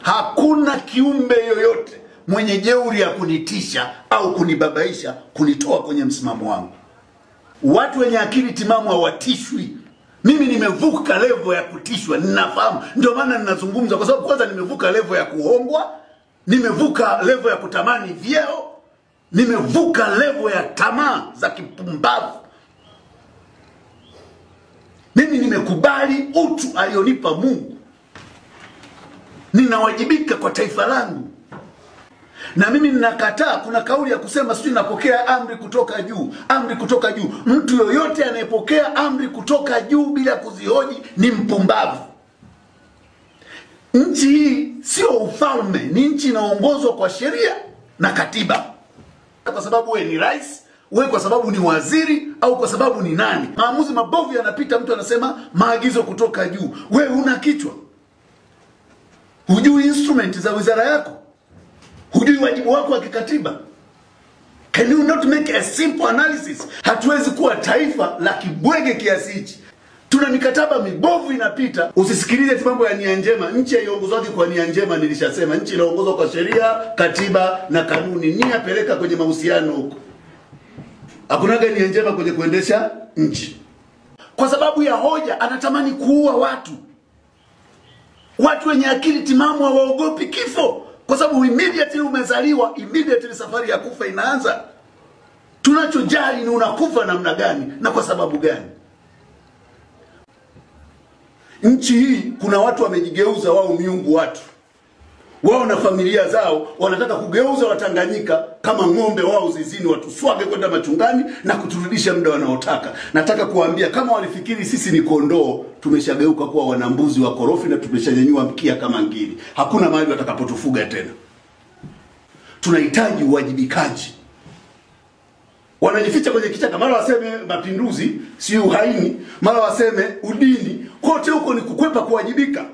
Hakuna kiumbe yoyote mwenye jeuri ya kunitisha au kunibabaisha kunitoa kwenye msimamo wangu. Watu wenye akili timamu hawatishwi. Mimi nimevuka level ya kutishwa, ninafahamu. Ndio maana ninazungumza, kwa sababu kwanza nimevuka level ya kuombwa, nimevuka level ya kutamani vyeo, nimevuka level ya tamaa za kipumbavu. Mimi nimekubali utu alionipa Mungu. Ninawajibika kwa taifa langu. Na mimi ninakataa kuna kauli ya kusema sisi tunapokea amri kutoka juu, amri kutoka juu. Mtu yoyote anayepokea amri kutoka juu bila kuzihoji ni mpumbavu. Nchi hii sio ufalme, ni nchi inaongozwa kwa sheria na katiba. Kwa sababu wewe ni rais, wewe kwa sababu ni waziri, au kwa sababu ni nani, maamuzi mabovu yanapita, mtu anasema maagizo kutoka juu. Wewe una kichwa? Hujui instrument za wizara yako? Hujui wajibu wako wa kikatiba? Can you not make a simple analysis? Hatuwezi kuwa taifa la kibwege kiasi hichi. Tuna mikataba mibovu inapita. Usisikilize mambo ya nia njema. Nchi haiongozwi kwa nia njema, nilishasema. Nchi inaongozwa kwa sheria, katiba na kanuni. Nia peleka kwenye mahusiano huko. Hakunaga nia njema kwenye kuendesha nchi. Kwa sababu ya hoja anatamani kuua watu. Watu wenye akili timamu hawaogopi kifo. Kwa sababu immediately umezaliwa, immediately safari ya kufa inaanza. Tunachojali ni unakufa namna gani na kwa sababu gani. Nchi hii kuna watu wamejigeuza wao miungu watu. Wao na familia zao wanataka kugeuza Watanganyika kama ng'ombe wao zizini, watuswage kwenda machungani na kuturudisha muda wanaotaka. Nataka kuambia kama walifikiri sisi ni kondoo, tumeshageuka kuwa wanambuzi wa korofi na tumeshanyanyua mkia kama ngiri. Hakuna mahali watakapotufuga tena. Tunahitaji uwajibikaji. Wanajificha kwenye kichaka, mara waseme mapinduzi, si uhaini, mara waseme udini. Kote huko ni kukwepa kuwajibika.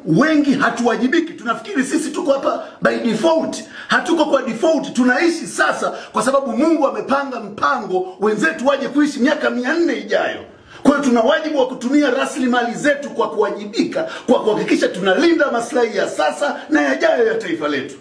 Wengi hatuwajibiki. Tunafikiri sisi tuko hapa by default. Hatuko kwa default. Tunaishi sasa kwa sababu Mungu amepanga mpango wenzetu waje kuishi miaka 400 ijayo. Kwa hiyo tuna wajibu wa kutumia rasilimali zetu kwa kuwajibika, kwa kuhakikisha tunalinda maslahi ya sasa na yajayo ya taifa letu.